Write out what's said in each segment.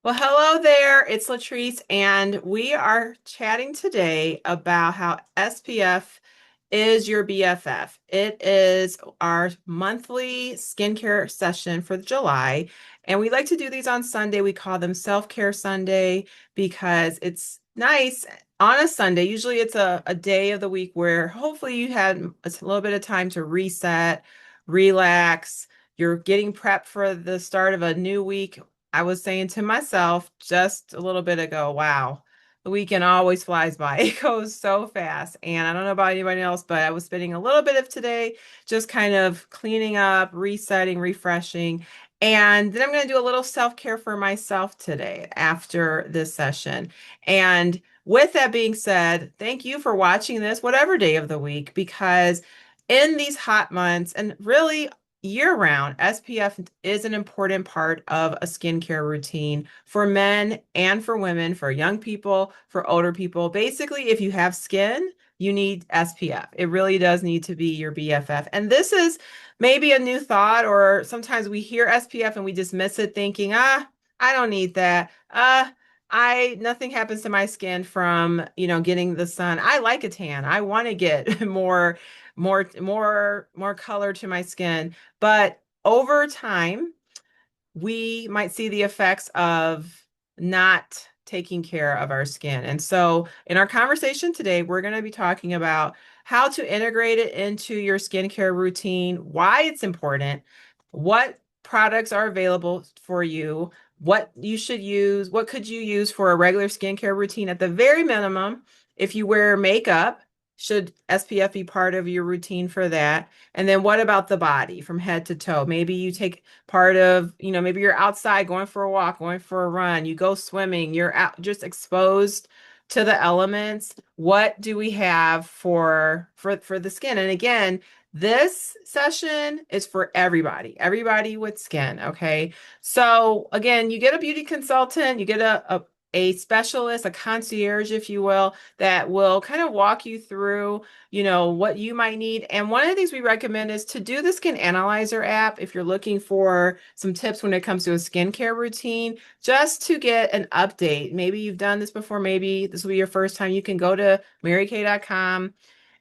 Well, hello there. It's Latrice, and we are chatting today about how SPF is your BFF. It is our monthly skincare session for July, and we like to do these on Sunday. We call them Self-Care Sunday because it's nice on a Sunday. Usually it's a day of the week where hopefully you had a little bit of time to reset, relax. You're getting prepped for the start of a new week. I was saying to myself just a little bit ago, wow, the weekend always flies by. It goes so fast. And I don't know about anybody else, but I was spending a little bit of today just kind of cleaning up, resetting, refreshing. And then I'm going to do a little self-care for myself today after this session. And with that being said, thank you for watching this, whatever day of the week, because in these hot months and really year round, SPF is an important part of a skincare routine for men and for women, for young people, for older people. Basically, if you have skin, you need SPF. It really does need to be your BFF. And this is maybe a new thought, or sometimes we hear SPF and we dismiss it thinking, I don't need that. Nothing happens to my skin from, getting the sun. I like a tan. I want to get more color to my skin. But over time, we might see the effects of not taking care of our skin. And so, in our conversation today, we're going to be talking about how to integrate it into your skincare routine, why it's important, what products are available for you, what you should use, what could you use for a regular skincare routine at the very minimum. If you wear makeup, should SPF be part of your routine for that? And then what about the body from head to toe? Maybe you take part of, maybe you're outside going for a walk, going for a run, you go swimming, you're out just exposed to the elements. What do we have for the skin? And again, this session is for everybody with skin, okay? So again, you get a beauty consultant, you get a specialist, a concierge, if you will, that will kind of walk you through, what you might need. And one of the things we recommend is to do the Skin Analyzer app if you're looking for some tips when it comes to a skincare routine, just to get an update. Maybe you've done this before, maybe this will be your first time. You can go to marykay.com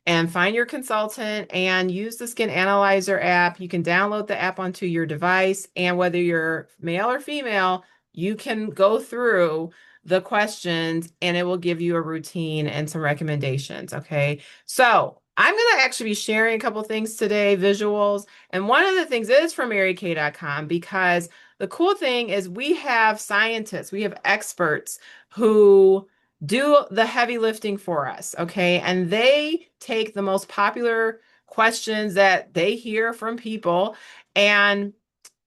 and find your consultant and use the Skin Analyzer app. You can download the app onto your device, and whether you're male or female, you can go through the questions and it will give you a routine and some recommendations. Okay. So I'm going to actually be sharing a couple things today, visuals. And one of the things is from marykay.com, because the cool thing is we have scientists, we have experts who do the heavy lifting for us. Okay. And they take the most popular questions that they hear from people and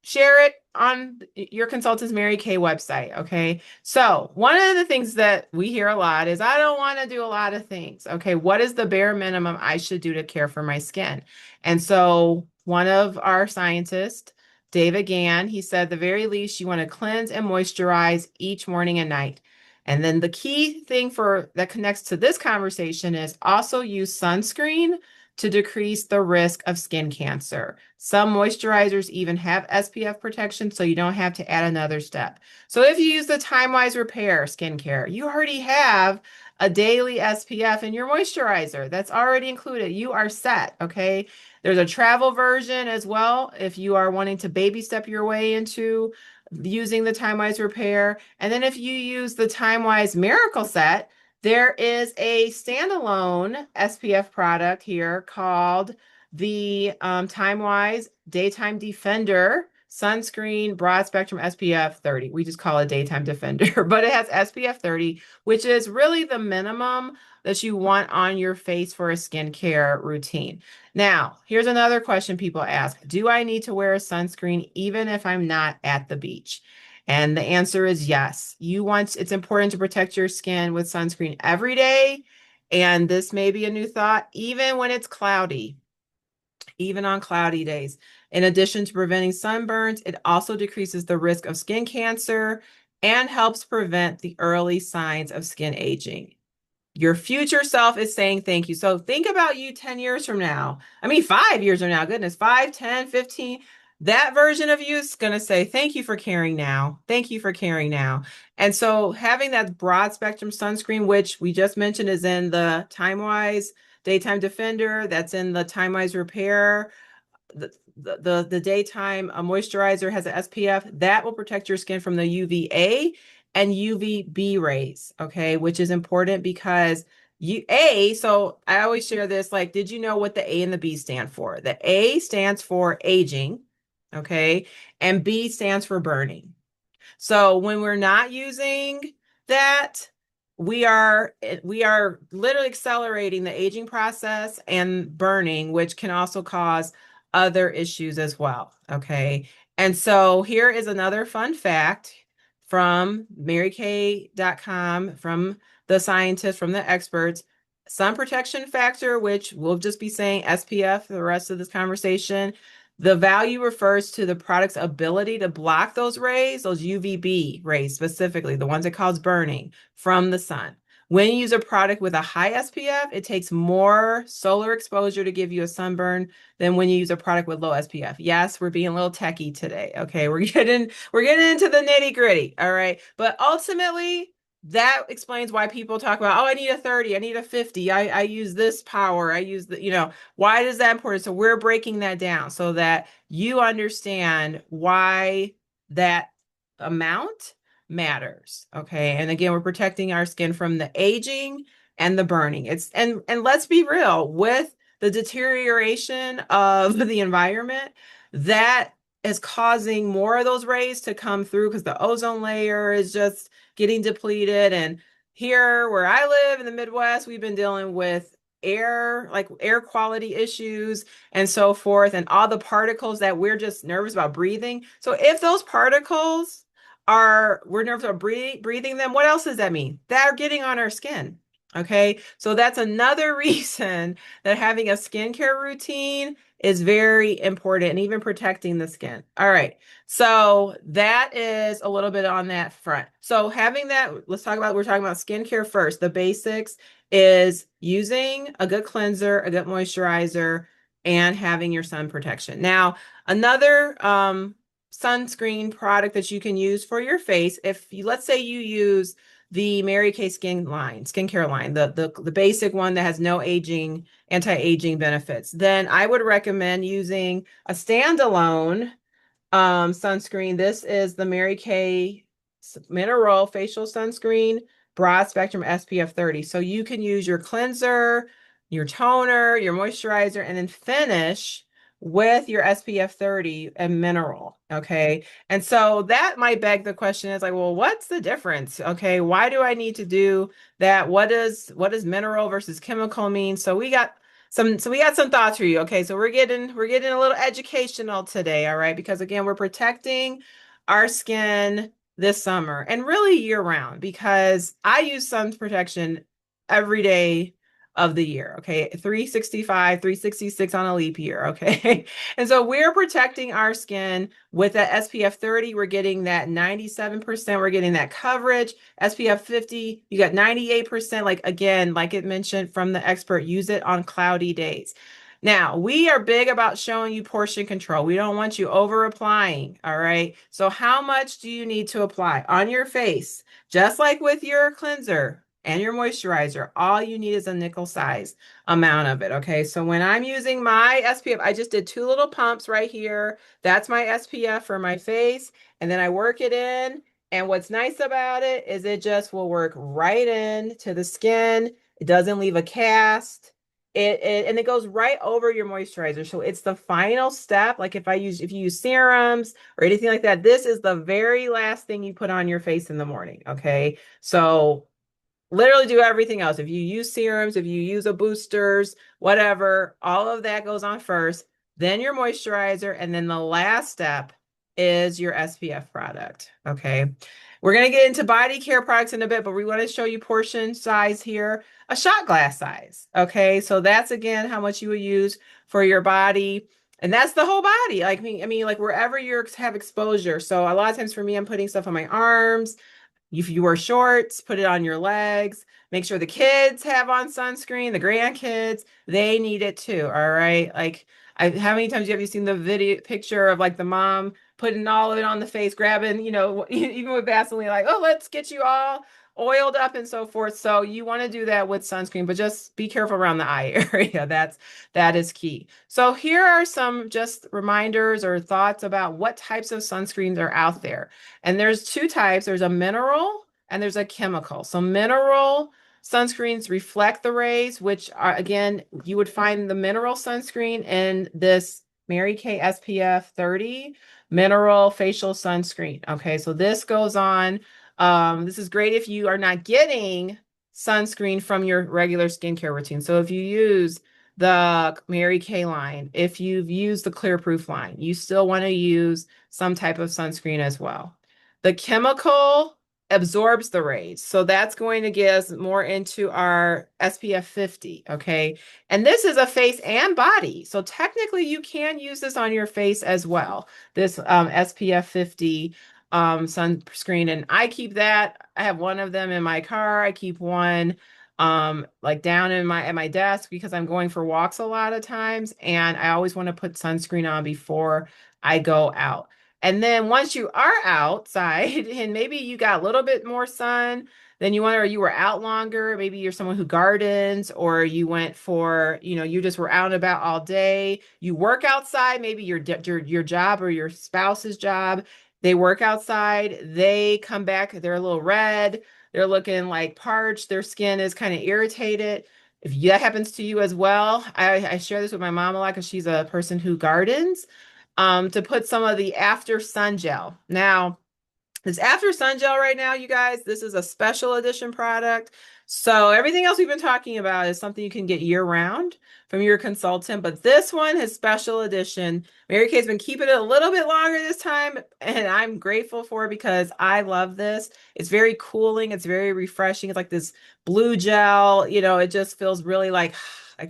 share it on your consultant's Mary Kay website. Okay. So one of the things that we hear a lot is, I don't want to do a lot of things. Okay. What is the bare minimum I should do to care for my skin? And so one of our scientists, David Gann, he said, the very least, you want to cleanse and moisturize each morning and night. And then the key thing for that connects to this conversation is also use sunscreen to decrease the risk of skin cancer. Some moisturizers even have SPF protection, so you don't have to add another step. So if you use the Time-Wise Repair skincare, you already have a daily SPF in your moisturizer. That's already included. You are set, okay? There's a travel version as well if you are wanting to baby step your way into using the Time-Wise Repair. And then if you use the Time-Wise Miracle Set, there is a standalone SPF product here called the Time-Wise Daytime Defender Sunscreen Broad Spectrum SPF 30. We just call it Daytime Defender, but it has SPF 30, which is really the minimum that you want on your face for a skincare routine. Now, here's another question people ask. Do I need to wear a sunscreen even if I'm not at the beach? And the answer is yes. It's important to protect your skin with sunscreen every day. And this may be a new thought, even when it's cloudy, even on cloudy days. In addition to preventing sunburns, it also decreases the risk of skin cancer and helps prevent the early signs of skin aging. Your future self is saying thank you. So think about you 10 years from now. I mean, 5 years from now, goodness, 5, 10, 15. that version of you is going to say, thank you for caring now. Thank you for caring now. And so having that broad spectrum sunscreen, which we just mentioned is in the Time Wise Daytime Defender, that's in the Time Wise Repair, the daytime moisturizer has an SPF that will protect your skin from the UVA and UVB rays, okay, which is important because so I always share this, like, did you know what the A and the B stand for? The A stands for aging, okay, and B stands for burning. So when we're not using that, we are literally accelerating the aging process and burning, which can also cause other issues as well. Okay. And so here is another fun fact from marykay.com, from the scientists, from the experts. Sun protection factor, which we'll just be saying SPF for the rest of this conversation. The value refers to the product's ability to block those rays, those UVB rays specifically, the ones that cause burning from the sun. When you use a product with a high SPF, it takes more solar exposure to give you a sunburn than when you use a product with low SPF. Yes, we're being a little techie today. Okay, we're getting into the nitty-gritty. All right. But ultimately, that explains why people talk about, oh, I need a 30, I need a 50, I use this power, I use why is that important? So we're breaking that down so that you understand why that amount matters. Okay. And again, we're protecting our skin from the aging and the burning. And let's be real, with the deterioration of the environment, that is causing more of those rays to come through because the ozone layer is just getting depleted. And here where I live in the Midwest, we've been dealing with air quality issues and so forth, and all the particles that we're just nervous about breathing. So if those particles we're nervous about breathing them, what else does that mean? They're getting on our skin. Okay. So that's another reason that having a skincare routine is very important, and even protecting the skin. All right. So that is a little bit on that front. So having that, we're talking about skincare first. The basics is using a good cleanser, a good moisturizer, and having your sun protection. Now, another sunscreen product that you can use for your face, let's say you use the Mary Kay skincare line, the basic one that has no anti-aging benefits, then I would recommend using a standalone sunscreen. This is the Mary Kay Mineral Facial Sunscreen, broad spectrum SPF 30. So you can use your cleanser, your toner, your moisturizer, and then finish with your SPF 30 and mineral. Okay. And so that might beg the question, is like, well, what's the difference? Okay. Why do I need to do that? What does mineral versus chemical mean? So we got some thoughts for you. Okay, so we're getting a little educational today, all right? Because again, we're protecting our skin this summer and really year round, because I use sun protection every day of the year. Okay, 365, 366 on a leap year. Okay, and so we're protecting our skin with that SPF 30. We're getting that 97%. We're getting that coverage. SPF 50, you got 98%. Like, again, like it mentioned from the expert, use it on cloudy days. Now, we are big about showing you portion control. We don't want you over applying. All right. So how much do you need to apply on your face? Just like with your cleanser and your moisturizer, all you need is a nickel size amount of it. Okay. So when I'm using my SPF, I just did 2 little pumps right here. That's my SPF for my face. And then I work it in. And what's nice about it is it just will work right in to the skin. It doesn't leave a cast. And it goes right over your moisturizer. So it's the final step. Like if you use serums or anything like that, this is the very last thing you put on your face in the morning. Okay. So literally do everything else. If you use serums, if you use a boosters, whatever, all of that goes on first, then your moisturizer. And then the last step is your SPF product. Okay. We're going to get into body care products in a bit, but we want to show you portion size here, a shot glass size. Okay. So that's again how much you would use for your body. And that's the whole body. Like, I mean, like wherever you have exposure. So a lot of times for me, I'm putting stuff on my arms. If you wear shorts, put it on your legs. Make sure the kids have on sunscreen, the grandkids, they need it too. All right. Like How many times have you seen the video picture of like the mom putting all of it on the face, grabbing, even with Vaseline, like, oh, let's get you all oiled up and so forth. So you want to do that with sunscreen, but just be careful around the eye area. That is key. So here are some just reminders or thoughts about what types of sunscreens are out there. And there's two types. There's a mineral and there's a chemical. So mineral sunscreens reflect the rays, which are, again, you would find the mineral sunscreen in this Mary Kay SPF 30 mineral facial sunscreen. Okay, so this goes on. This is great if you are not getting sunscreen from your regular skincare routine. So if you use the Mary Kay line, if you've used the Clear Proof line, you still want to use some type of sunscreen as well. The chemical absorbs the rays. So that's going to get us more into our SPF 50, okay? And this is a face and body. So technically you can use this on your face as well, this SPF 50 sunscreen. And I keep that. I have one of them in my car. I keep one like down in my at my desk because I'm going for walks a lot of times and I always want to put sunscreen on before I go out. And then once you are outside and maybe you got a little bit more sun than you want, or you were out longer, maybe you're someone who gardens, or you went for, you just were out and about all day. You work outside, maybe your job or your spouse's job, they work outside, they come back, they're a little red, they're looking like parched, their skin is kind of irritated. If that happens to you as well, I share this with my mom a lot because she's a person who gardens, to put some of the after sun gel. Now, this after sun gel right now, you guys, this is a special edition product. So everything else we've been talking about is something you can get year round from your consultant, but this one is special edition. Mary Kay's been keeping it a little bit longer this time, and I'm grateful for it because I love this. It's very cooling. It's very refreshing. It's like this blue gel, it just feels really like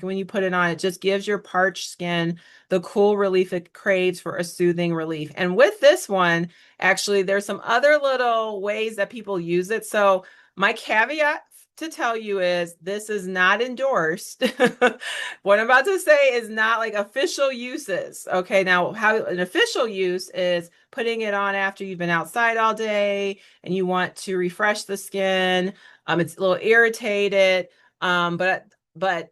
when you put it on, it just gives your parched skin the cool relief it craves for a soothing relief. And with this one, actually, there's some other little ways that people use it. So my caveat to tell you is this is not endorsed. What I'm about to say is not like official uses. Okay, now how an official use is putting it on after you've been outside all day and you want to refresh the skin. It's a little irritated, but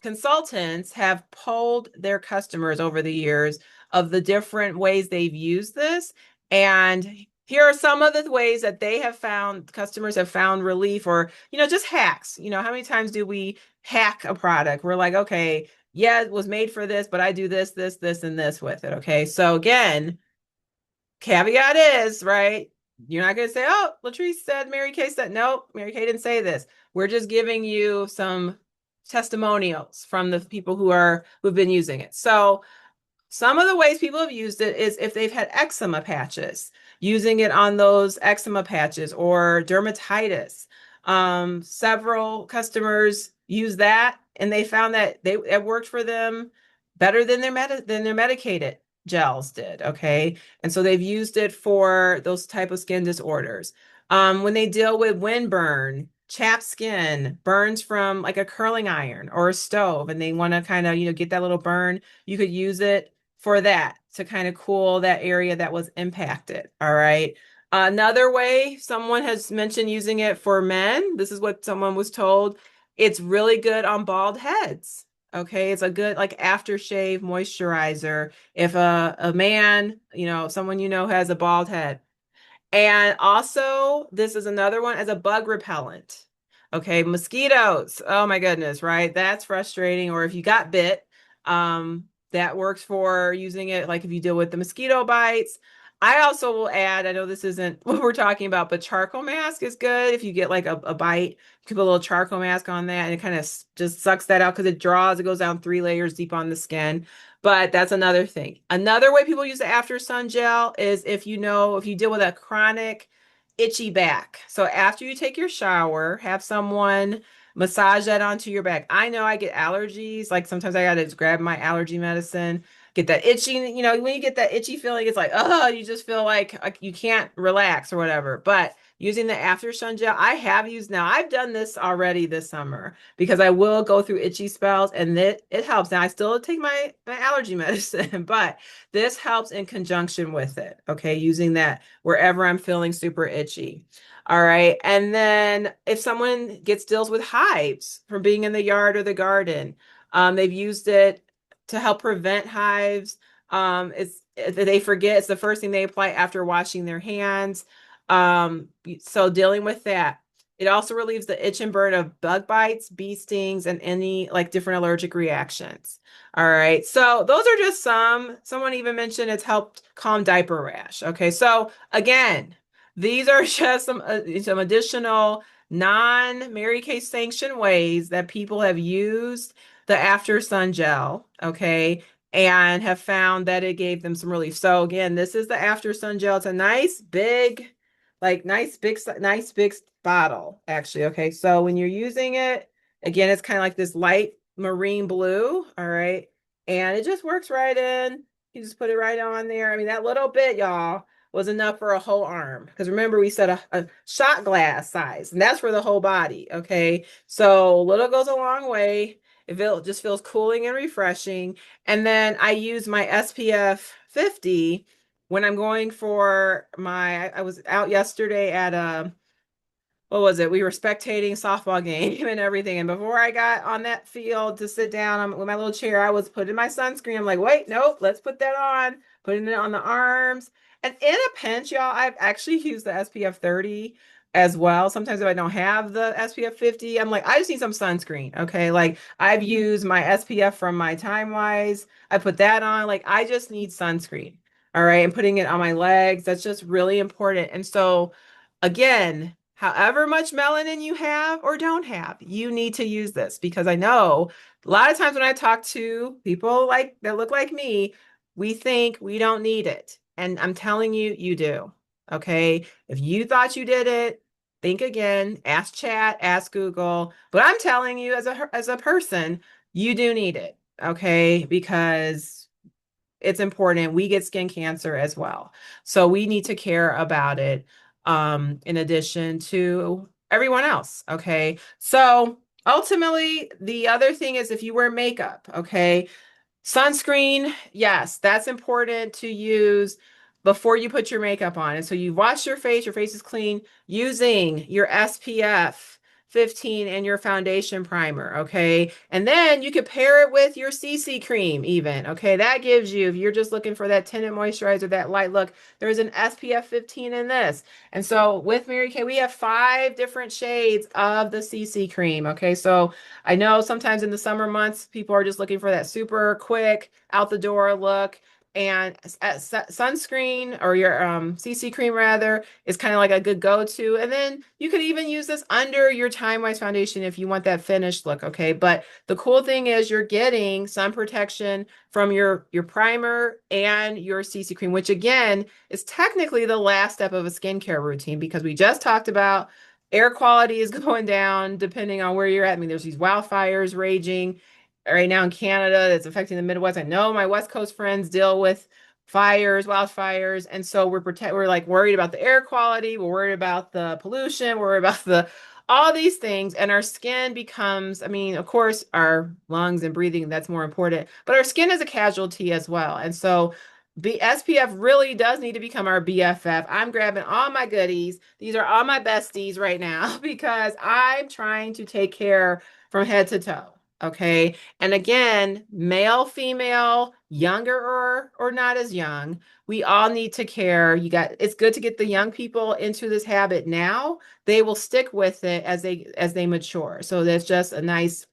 consultants have polled their customers over the years of the different ways they've used this. And here are some of the ways that they have found, customers have found relief, or, just hacks. How many times do we hack a product? We're like, okay, yeah, it was made for this, but I do this, this, this, and this with it. Okay. So again, caveat is, right? You're not going to say, oh, Latrice said, Mary Kay said, nope, Mary Kay didn't say this. We're just giving you some testimonials from the people who've been using it. So some of the ways people have used it is if they've had eczema patches, using it on those eczema patches, or dermatitis. Several customers use that and they found that it worked for them better than their medicated gels did. Okay. And so they've used it for those type of skin disorders. When they deal with windburn, chapped skin, burns from like a curling iron or a stove, and they want to kind of, get that little burn, you could use it for that to kind of cool that area that was impacted. All right. Another way someone has mentioned using it for men, this is what someone was told. It's really good on bald heads. Okay. It's a good like aftershave moisturizer. If a man, someone has a bald head. And also, this is another one as a bug repellent. Okay, mosquitoes. Oh my goodness, right? That's frustrating. Or if you got bit, that works for using it like if you deal with the mosquito bites. I also will add, I know this isn't what we're talking about, but charcoal mask is good. If you get like a bite, you can put a little charcoal mask on that and it kind of just sucks that out because it goes down 3 layers deep on the skin. But that's another thing. Another way people use the after sun gel is if you deal with a chronic itchy back. So after you take your shower, have someone massage that onto your back. I know I get allergies. Like sometimes I gotta just grab my allergy medicine, get that itchy, when you get that itchy feeling, it's like, oh, you just feel like you can't relax or whatever. But using the after sun gel. I have used now. I've done this already this summer because I will go through itchy spells and it helps. Now I still take my allergy medicine, but this helps in conjunction with it. Okay, using that wherever I'm feeling super itchy. All right. And then if someone deals with hives from being in the yard or the garden, they've used it to help prevent hives. It's they forget it's the first thing they apply after washing their hands. So dealing with that. It also relieves the itch and burn of bug bites, bee stings, and any like different allergic reactions. All right. So those are just some. Someone even mentioned it's helped calm diaper rash. Okay. So again, these are just some additional non-Mary Kay sanctioned ways that people have used the after sun gel. Okay, and have found that it gave them some relief. So again, this is the after sun gel. It's a nice big, like nice big bottle, actually. Okay, so when you're using it, again, it's kind of like this light marine blue. All right, and it just works right in. You just put it right on there. I mean, that little bit, y'all, was enough for a whole arm. Because remember, we said a shot glass size, and that's for the whole body. Okay, so little goes a long way. It just feels cooling and refreshing. And then I use my SPF 50 when I'm going for I was out yesterday at a what was it? We were spectating softball game and everything. And before I got on that field to sit down with my little chair, I was putting my sunscreen. I'm like, wait, nope, let's put that on, putting it on the arms. And in a pinch, y'all, I've actually used the SPF 30 as well. Sometimes if I don't have the SPF 50, I'm like, I just need some sunscreen. Okay. Like I've used my SPF from my Time Wise. I put that on. Like I just need sunscreen. All right. And putting it on my legs. That's just really important. And so, again, however much melanin you have or don't have, you need to use this because I know a lot of times when I talk to people like that look like me, we think we don't need it. And I'm telling you, you do. Okay. If you thought you did it, think again, ask chat, ask Google. But I'm telling you as a person, you do need it. Okay. Because it's important. We get skin cancer as well. So we need to care about it in addition to everyone else. Okay. So ultimately, the other thing is if you wear makeup, okay, sunscreen, yes, that's important to use before you put your makeup on. And so you wash your face is clean using your SPF 15 and your foundation primer, okay? And then you could pair it with your CC cream even, okay? That gives you, if you're just looking for that tinted moisturizer, that light look, there's an SPF 15 in this. And so with Mary Kay, we have 5 different shades of the CC cream, okay? So I know sometimes in the summer months, people are just looking for that super quick out the door look. And sunscreen or your CC cream rather is kind of like a good go-to. And then you could even use this under your Time Wise foundation if you want that finished look, okay? But the cool thing is you're getting sun protection from your primer and your CC cream, which again is technically the last step of a skincare routine because we just talked about air quality is going down depending on where you're at. I mean, there's these wildfires raging right now in Canada that's affecting the Midwest. I know my West Coast friends deal with wildfires, and so we're like worried about the air quality, we're worried about the pollution, we're worried about the all these things, and our skin becomes, I mean, of course, our lungs and breathing, that's more important, but our skin is a casualty as well. And so the SPF really does need to become our BFF. I'm grabbing all my goodies. These are all my besties right now because I'm trying to take care from head to toe. Okay. And again, male, female, younger or not as young, we all need to care. It's good to get the young people into this habit now. They will stick with it as they mature. So that's just a nice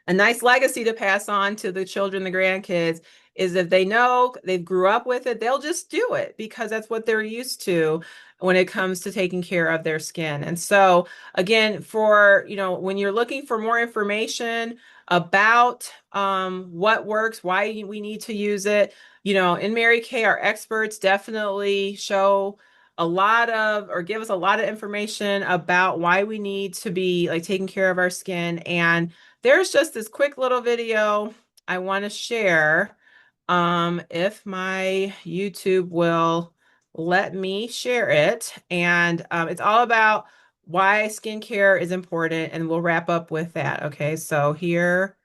legacy to pass on to the children, the grandkids, is if they know they grew up with it, they'll just do it because that's what they're used to when it comes to taking care of their skin. And so again, when you're looking for more information about what works, why we need to use it, in Mary Kay, our experts definitely show a lot of or give us a lot of information about why we need to be like taking care of our skin. And there's just this quick little video I want to share. If my YouTube will let me share it. And it's all about why skincare is important, and we'll wrap up with that. Okay, so here,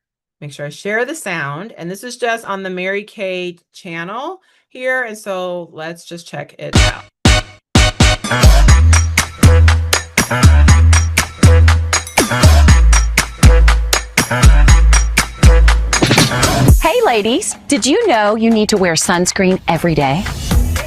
make sure I share the sound. And this is just on the Mary Kay channel here. And so let's just check it out. Hey ladies, did you know you need to wear sunscreen every day?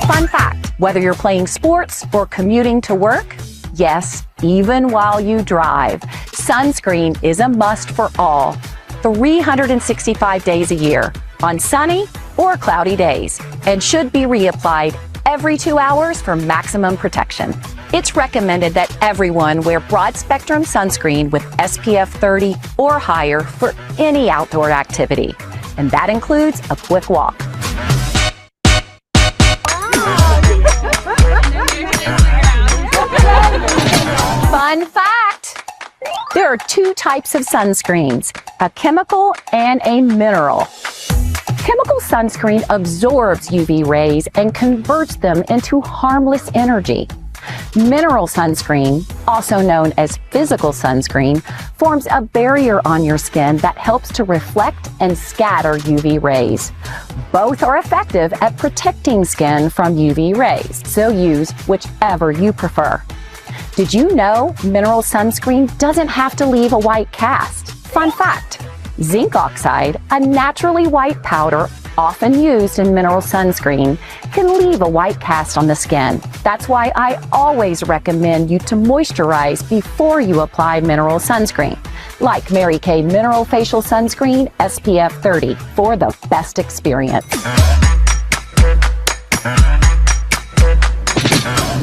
Fun fact, whether you're playing sports or commuting to work, yes, even while you drive, sunscreen is a must for all, 365 days a year, on sunny or cloudy days, and should be reapplied every 2 hours for maximum protection. It's recommended that everyone wear broad-spectrum sunscreen with SPF 30 or higher for any outdoor activity, and that includes a quick walk. Fun fact! There are two types of sunscreens, a chemical and a mineral. Chemical sunscreen absorbs UV rays and converts them into harmless energy. Mineral sunscreen, also known as physical sunscreen, forms a barrier on your skin that helps to reflect and scatter UV rays. Both are effective at protecting skin from UV rays, so use whichever you prefer. Did you know mineral sunscreen doesn't have to leave a white cast? Fun fact, zinc oxide, a naturally white powder often used in mineral sunscreen, can leave a white cast on the skin. That's why I always recommend you to moisturize before you apply mineral sunscreen, like Mary Kay Mineral Facial Sunscreen SPF 30 for the best experience.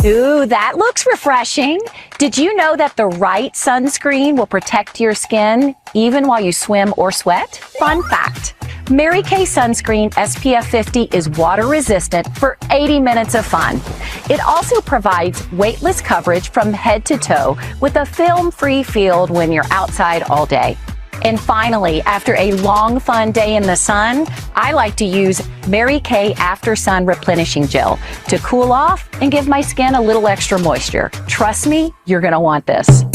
Ooh, that looks refreshing. Did you know that the right sunscreen will protect your skin even while you swim or sweat? Fun fact, Mary Kay Sunscreen SPF 50 is water resistant for 80 minutes of fun. It also provides weightless coverage from head to toe with a film-free feel when you're outside all day. And finally, after a long, fun day in the sun, I like to use Mary Kay After Sun Replenishing Gel to cool off and give my skin a little extra moisture. Trust me, you're going to want this.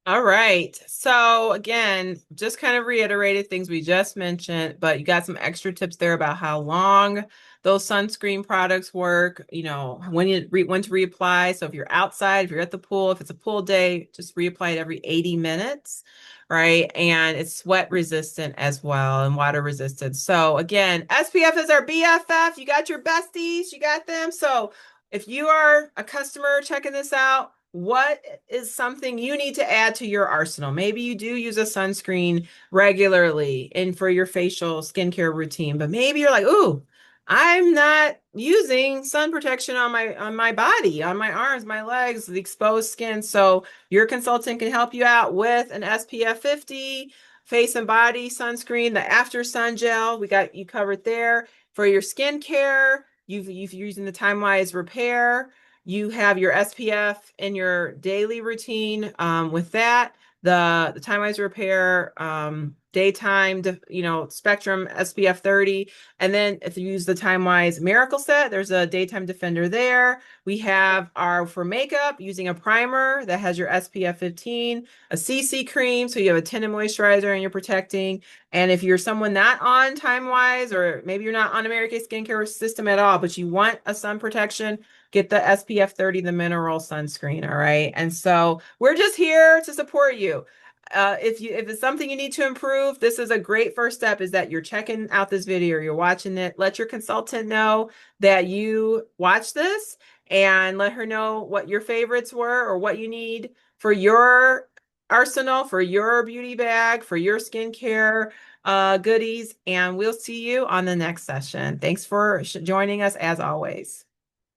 All right. So again, just kind of reiterated things we just mentioned, but you got some extra tips there about how long those sunscreen products work, you know, when to reapply. So if you're outside, if you're at the pool, if it's a pool day, just reapply it every 80 minutes, right? And it's sweat resistant as well and water resistant. So again, SPF is our BFF. You got your besties, you got them. So if you are a customer checking this out, what is something you need to add to your arsenal? Maybe you do use a sunscreen regularly and for your facial skincare routine, but maybe you're like, ooh, I'm not using sun protection on my body, on my arms, my legs, the exposed skin. So your consultant can help you out with an SPF 50 face and body sunscreen, the After Sun Gel. We got you covered there. For your skincare, you're using the Time Wise Repair. You have your SPF in your daily routine with that. The Time Wise Repair daytime, spectrum SPF 30. And then if you use the Time Wise Miracle Set, there's a daytime defender there. We have for makeup using a primer that has your SPF 15, a CC cream, so you have a tinted moisturizer and you're protecting. And if you're someone not on Time Wise, or maybe you're not on a Mary Kay skincare system at all, but you want a sun protection, get the SPF 30, the mineral sunscreen. All right. And so we're just here to support you. If it's something you need to improve, this is a great first step, is that you're checking out this video, you're watching it. Let your consultant know that you watch this and let her know what your favorites were or what you need for your arsenal, for your beauty bag, for your skincare goodies. And we'll see you on the next session. Thanks for joining us as always.